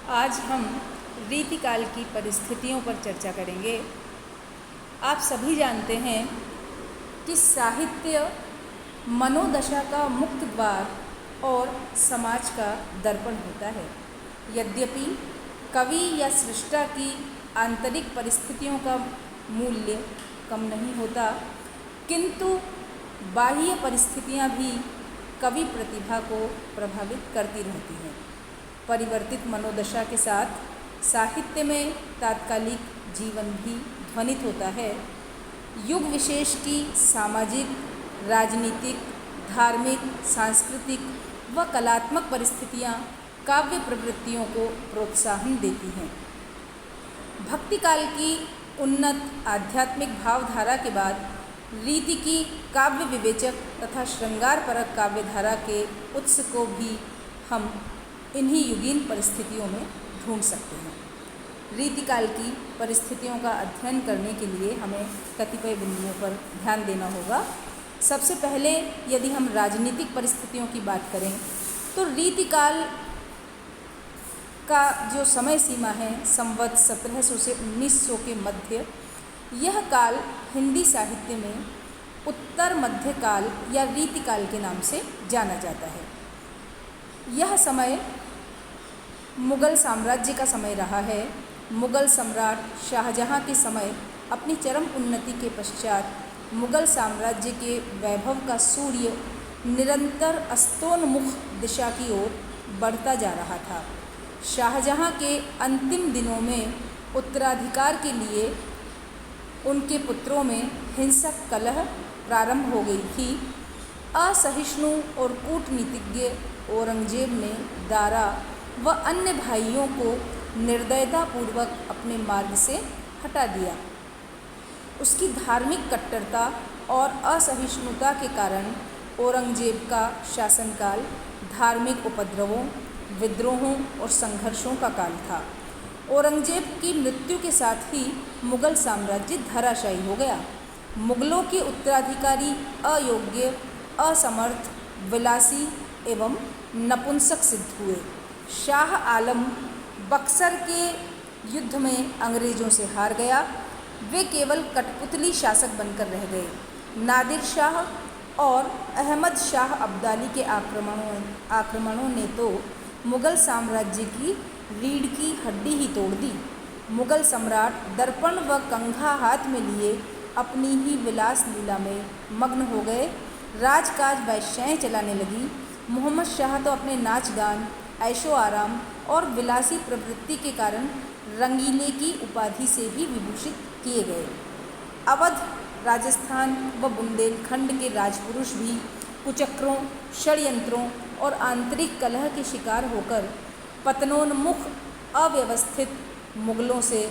आज हम रीतिकाल की परिस्थितियों पर चर्चा करेंगे। आप सभी जानते हैं कि साहित्य मनोदशा का मुक्त द्वार और समाज का दर्पण होता है। यद्यपि कवि या सृष्टा की आंतरिक परिस्थितियों का मूल्य कम नहीं होता, किंतु बाह्य परिस्थितियां भी कवि प्रतिभा को प्रभावित करती रहती हैं। परिवर्तित मनोदशा के साथ साहित्य में तात्कालिक जीवन भी ध्वनित होता है। युग विशेष की सामाजिक, राजनीतिक, धार्मिक, सांस्कृतिक व कलात्मक परिस्थितियां काव्य प्रवृत्तियों को प्रोत्साहन देती हैं। भक्ति काल की उन्नत आध्यात्मिक भावधारा के बाद रीति की काव्य विवेचक तथा श्रृंगारपरक काव्यधारा के उत्स को भी हम इन्हीं युगीन परिस्थितियों में ढूंढ सकते हैं। रीतिकाल की परिस्थितियों का अध्ययन करने के लिए हमें कतिपय बिंदुओं पर ध्यान देना होगा। सबसे पहले यदि हम राजनीतिक परिस्थितियों की बात करें तो रीतिकाल का जो समय सीमा है संवत 1700 से 1900 के मध्य, यह काल हिंदी साहित्य में उत्तर मध्य काल या रीतिकाल के नाम से जाना जाता है। यह समय मुगल साम्राज्य का समय रहा है। मुगल सम्राट शाहजहां के समय अपनी चरम उन्नति के पश्चात मुगल साम्राज्य के वैभव का सूर्य निरंतर अस्तोन्मुख दिशा की ओर बढ़ता जा रहा था। शाहजहां के अंतिम दिनों में उत्तराधिकार के लिए उनके पुत्रों में हिंसक कलह प्रारंभ हो गई थी। असहिष्णु और कूटनीतिज्ञ औरंगजेब ने दारा व अन्य भाइयों को निर्दयतापूर्वक अपने मार्ग से हटा दिया। उसकी धार्मिक कट्टरता और असहिष्णुता के कारण औरंगजेब का शासनकाल धार्मिक उपद्रवों, विद्रोहों और संघर्षों का काल था। औरंगजेब की मृत्यु के साथ ही मुगल साम्राज्य धराशायी हो गया। मुगलों के उत्तराधिकारी अयोग्य, असमर्थ, विलासी एवं नपुंसक सिद्ध हुए। शाह आलम बक्सर के युद्ध में अंग्रेज़ों से हार गया। वे केवल कठपुतली शासक बनकर रह गए। नादिर शाह और अहमद शाह अब्दाली के आक्रमणों ने तो मुगल साम्राज्य की रीढ़ की हड्डी ही तोड़ दी। मुगल सम्राट दर्पण व कंघा हाथ में लिए अपनी ही विलास लीला में मग्न हो गए। राजकाज वैश्याएँ चलाने लगी। मोहम्मद शाह तो अपने नाच गान, ऐशो आराम और विलासी प्रवृत्ति के कारण रंगीले की उपाधि से भी विभूषित किए गए। अवध, राजस्थान व बुंदेलखंड के राजपुरुष भी कुचक्रों, षड्यंत्रों और आंतरिक कलह के शिकार होकर पतनोन्मुख अव्यवस्थित मुगलों से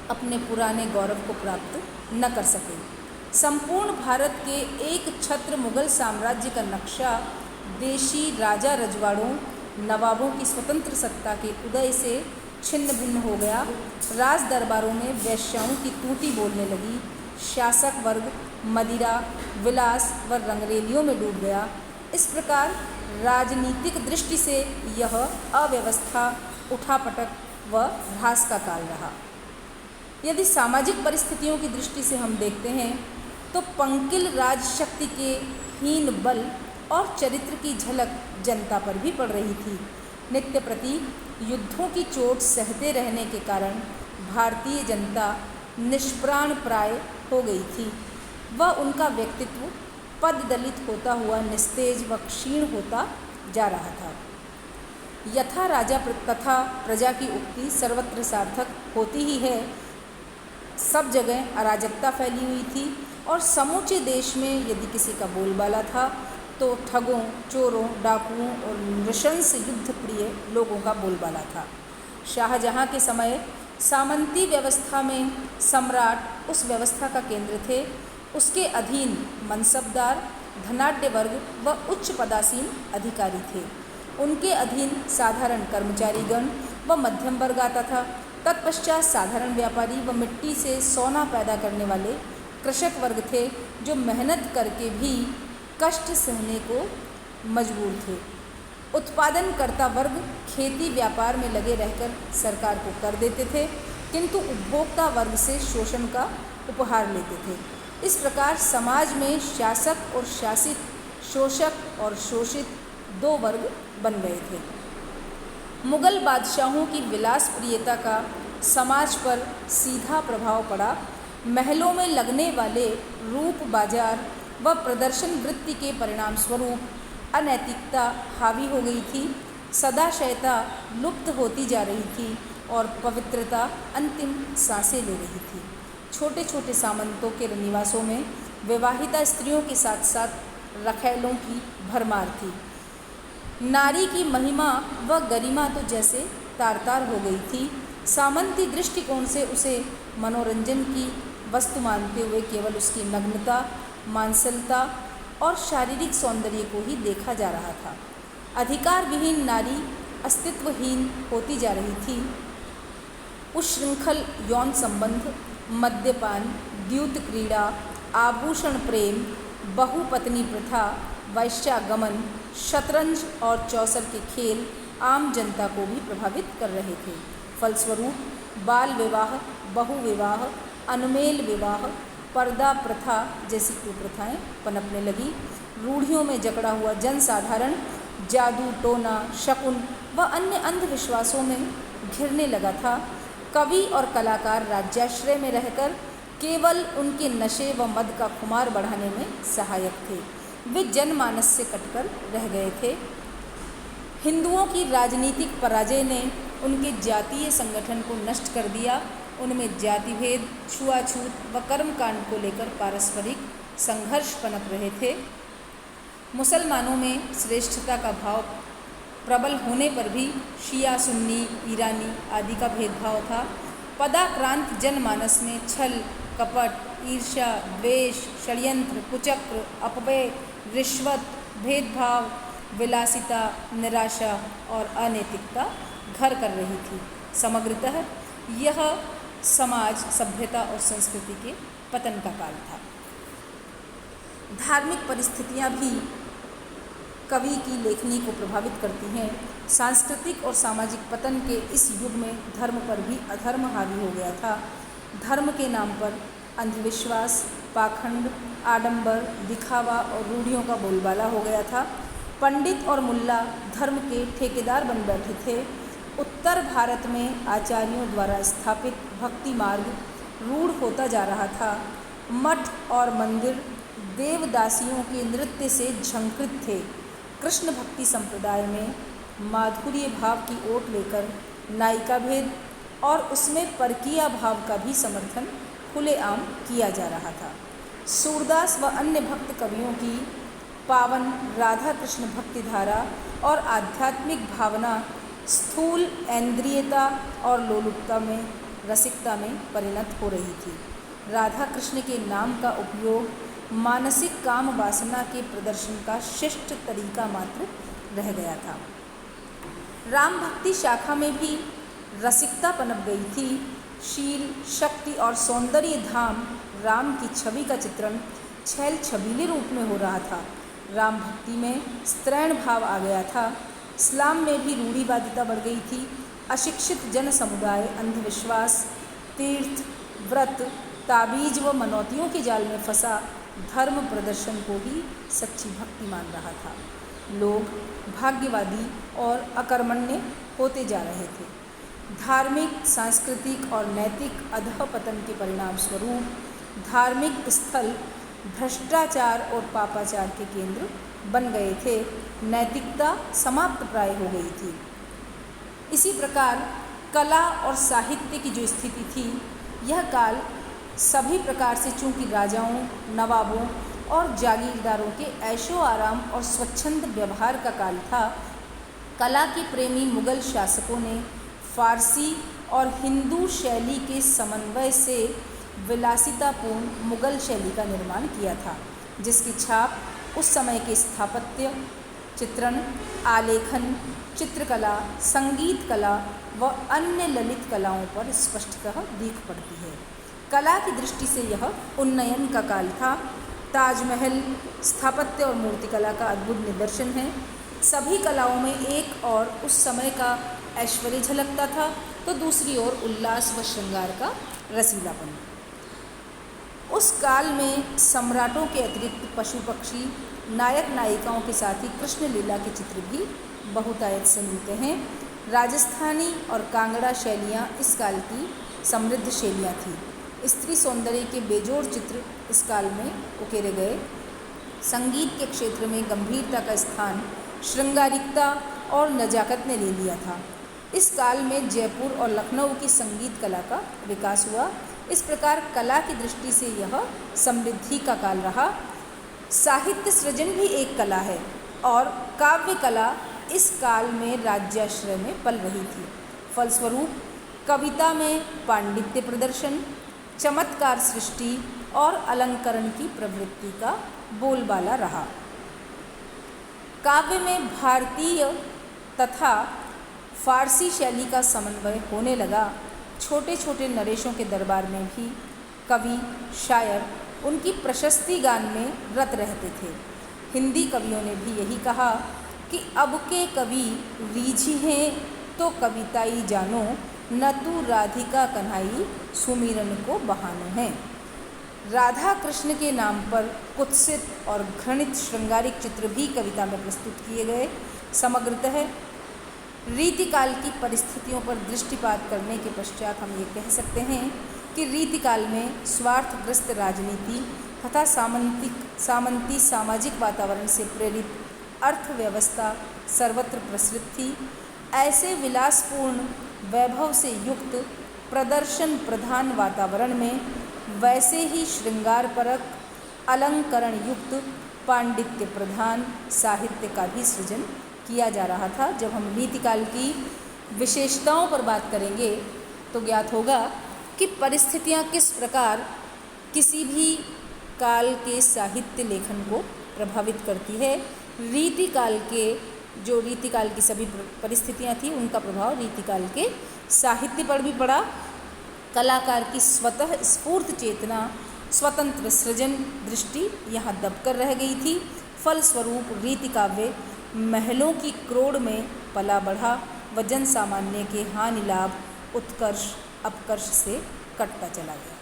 अपने पुराने गौरव को प्राप्त न कर सके। संपूर्ण भारत के एक छत्र मुगल साम्राज्य का नक्शा देशी राजा रजवाड़ों, नवाबों की स्वतंत्र सत्ता के उदय से छिन्न भिन्न हो गया। राज दरबारों में वेश्याओं की तूती बोलने लगी। शासक वर्ग मदिरा, विलास व रंगरेलियों में डूब गया। इस प्रकार राजनीतिक दृष्टि से यह अव्यवस्था, उठापटक व ह्रास का काल रहा। यदि सामाजिक परिस्थितियों की दृष्टि से हम देखते हैं तो पंकिल राजशक्ति के हीन बल और चरित्र की झलक जनता पर भी पड़ रही थी। नित्य प्रति युद्धों की चोट सहते रहने के कारण भारतीय जनता निष्प्राण प्राय हो गई थी। वह उनका व्यक्तित्व पद दलित होता हुआ निस्तेज व क्षीण होता जा रहा था। यथा राजा तथा प्रजा की उक्ति सर्वत्र सार्थक होती ही है। सब जगह अराजकता फैली हुई थी और समूचे देश में यदि किसी का बोलबाला था तो ठगों, चोरों, डाकुओं और नृशंस युद्ध प्रिय लोगों का बोलबाला था। शाहजहां के समय सामंती व्यवस्था में सम्राट उस व्यवस्था का केंद्र थे। उसके अधीन मनसबदार, धनाढ्य वर्ग व उच्च पदासीन अधिकारी थे। उनके अधीन साधारण कर्मचारीगण व मध्यम वर्ग आता था। तत्पश्चात साधारण व्यापारी व मिट्टी से सोना पैदा करने वाले कृषक वर्ग थे, जो मेहनत करके भी कष्ट सहने को मजबूर थे। उत्पादनकर्ता वर्ग खेती व्यापार में लगे रहकर सरकार को कर देते थे, किंतु उपभोक्ता वर्ग से शोषण का उपहार लेते थे। इस प्रकार समाज में शासक और शासित, शोषक और शोषित दो वर्ग बन गए थे। मुगल बादशाहों की विलास प्रियता का समाज पर सीधा प्रभाव पड़ा। महलों में लगने वाले रूप बाजार व प्रदर्शन वृत्ति के परिणाम स्वरूप अनैतिकता हावी हो गई थी, सदाशयता लुप्त होती जा रही थी और पवित्रता अंतिम सांसें ले रही थी। छोटे छोटे सामंतों के निवासों में विवाहिता स्त्रियों के साथ साथ रखैलों की भरमार थी। नारी की महिमा व गरिमा तो जैसे तार तार हो गई थी। सामंती दृष्टिकोण से उसे मनोरंजन की वस्तु मानते हुए केवल उसकी नग्नता, मांसलता और शारीरिक सौंदर्य को ही देखा जा रहा था। अधिकार विहीन नारी अस्तित्वहीन होती जा रही थी। उच्छृंखल यौन संबंध, मद्यपान, द्यूत क्रीड़ा, आभूषण प्रेम, बहुपत्नी प्रथा, वैश्यागमन, शतरंज और चौसर के खेल आम जनता को भी प्रभावित कर रहे थे। फलस्वरूप बाल विवाह, बहुविवाह, अनुमेल विवाह, पर्दा प्रथा जैसी कुप्रथाएं पनपने लगी। रूढ़ियों में जकड़ा हुआ जनसाधारण जादू टोना, शकुन व अन्य अंधविश्वासों में घिरने लगा था। कवि और कलाकार राज्याश्रय में रहकर केवल उनके नशे व मद का खुमार बढ़ाने में सहायक थे। वे जनमानस से कटकर रह गए थे। हिंदुओं की राजनीतिक पराजय ने उनके जातीय संगठन को नष्ट कर दिया। उनमें जातिभेद, छुआछूत व कर्मकांड को लेकर पारस्परिक संघर्ष पनप रहे थे। मुसलमानों में श्रेष्ठता का भाव प्रबल होने पर भी शिया, सुन्नी, ईरानी आदि का भेदभाव था। पदाक्रांत जनमानस में छल, कपट, ईर्ष्या, द्वेष, षड्यंत्र, कुचक्र, अपव्यय, रिश्वत, भेदभाव, विलासिता, निराशा और अनैतिकता घर कर रही थी। समग्रतः यह समाज, सभ्यता और संस्कृति के पतन का काल था। धार्मिक परिस्थितियां भी कवि की लेखनी को प्रभावित करती हैं। सांस्कृतिक और सामाजिक पतन के इस युग में धर्म पर भी अधर्म हावी हो गया था। धर्म के नाम पर अंधविश्वास, पाखंड, आडंबर, दिखावा और रूढ़ियों का बोलबाला हो गया था। पंडित और मुल्ला धर्म के ठेकेदार बन बैठे थे। उत्तर भारत में आचार्यों द्वारा स्थापित भक्ति मार्ग रूढ़ होता जा रहा था। मठ और मंदिर देवदासियों के नृत्य से झंकृत थे। कृष्ण भक्ति संप्रदाय में माधुर्य भाव की ओट लेकर नायिका भेद और उसमें परकीया भाव का भी समर्थन खुलेआम किया जा रहा था। सूरदास व अन्य भक्त कवियों की पावन राधा कृष्ण भक्ति धारा और आध्यात्मिक भावना स्थूल इंद्रियता और लोलुपता में, रसिकता में परिणत हो रही थी। राधा कृष्ण के नाम का उपयोग मानसिक काम वासना के प्रदर्शन का शिष्ट तरीका मात्र रह गया था। राम भक्ति शाखा में भी रसिकता पनप गई थी। शील, शक्ति और सौंदर्य धाम राम की छवि का चित्रण छैल छबीले रूप में हो रहा था। राम भक्ति में स्त्रैण भाव आ गया था। इस्लाम में भी रूढ़िवादिता बढ़ गई थी। अशिक्षित जन समुदाय अंधविश्वास, तीर्थ, व्रत, ताबीज व मनौतियों के जाल में फंसा धर्म प्रदर्शन को ही सच्ची भक्ति मान रहा था। लोग भाग्यवादी और अकर्मण्य होते जा रहे थे। धार्मिक, सांस्कृतिक और नैतिक अधःपतन के परिणाम स्वरूप धार्मिक स्थल भ्रष्टाचार और पापाचार के केंद्र बन गए थे। नैतिकता समाप्त प्राय हो गई थी। इसी प्रकार कला और साहित्य की जो स्थिति थी, यह काल सभी प्रकार से चूंकि राजाओं, नवाबों और जागीरदारों के ऐशो आराम और स्वच्छंद व्यवहार का काल था, कला के प्रेमी मुगल शासकों ने फारसी और हिंदू शैली के समन्वय से विलासितापूर्ण मुगल शैली का निर्माण किया था, जिसकी छाप उस समय के स्थापत्य, चित्रण, आलेखन, चित्रकला, संगीत कला व अन्य ललित कलाओं पर स्पष्टतः दिख पड़ती है। कला की दृष्टि से यह उन्नयन का काल था। ताजमहल स्थापत्य और मूर्तिकला का अद्भुत निदर्शन है। सभी कलाओं में एक और उस समय का ऐश्वर्य झलकता था, तो दूसरी ओर उल्लास व श्रृंगार का रसीलापन। उस काल में सम्राटों के अतिरिक्त पशु पक्षी, नायक नायिकाओं के साथ ही कृष्ण लीला के चित्र भी बहुतायत से मिलते हैं। राजस्थानी और कांगड़ा शैलियाँ इस काल की समृद्ध शैलियाँ थीं। स्त्री सौंदर्य के बेजोड़ चित्र इस काल में उकेरे गए। संगीत के क्षेत्र में गंभीरता का स्थान श्रृंगारिकता और नजाकत ने ले लिया था। इस काल में जयपुर और लखनऊ की संगीत कला का विकास हुआ। इस प्रकार कला की दृष्टि से यह समृद्धि का काल रहा। साहित्य सृजन भी एक कला है और काव्य कला इस काल में राज्याश्रय में पल रही थी। फलस्वरूप कविता में पांडित्य प्रदर्शन, चमत्कार सृष्टि और अलंकरण की प्रवृत्ति का बोलबाला रहा। काव्य में भारतीय तथा फारसी शैली का समन्वय होने लगा। छोटे छोटे नरेशों के दरबार में भी कवि शायर उनकी प्रशस्ति गान में रत रहते थे। हिंदी कवियों ने भी यही कहा कि अब के कवि रीझी हैं तो कविताई जानो, न तू राधिका कन्हाई सुमिरन को बहानो हैं। राधा कृष्ण के नाम पर कुत्सित और घृणित श्रृंगारिक चित्र भी कविता में प्रस्तुत किए गए। समग्रतः रीतिकाल की परिस्थितियों पर दृष्टिपात करने के पश्चात हम ये कह सकते हैं कि रीतिकाल में स्वार्थग्रस्त राजनीति तथा सामंती सामाजिक वातावरण से प्रेरित अर्थव्यवस्था सर्वत्र प्रसृत थी। ऐसे विलासपूर्ण वैभव से युक्त प्रदर्शन प्रधान वातावरण में वैसे ही श्रृंगारपरक अलंकरण युक्त पांडित्य प्रधान साहित्य का भी सृजन किया जा रहा था। जब हम रीतिकाल की विशेषताओं पर बात करेंगे तो ज्ञात होगा कि परिस्थितियाँ किस प्रकार किसी भी काल के साहित्य लेखन को प्रभावित करती है। रीतिकाल की सभी परिस्थितियाँ थी, उनका प्रभाव रीतिकाल के साहित्य पर भी पड़ा। कलाकार की स्वतः स्फूर्त चेतना, स्वतंत्र सृजन दृष्टि यहाँ दबकर रह गई थी। फलस्वरूप रीतिकाव्य महलों की क्रोड़ में पला बढ़ा व जन सामान्य के हानि लाभ उत्कर्ष अपकर्ष से कटता चला गया।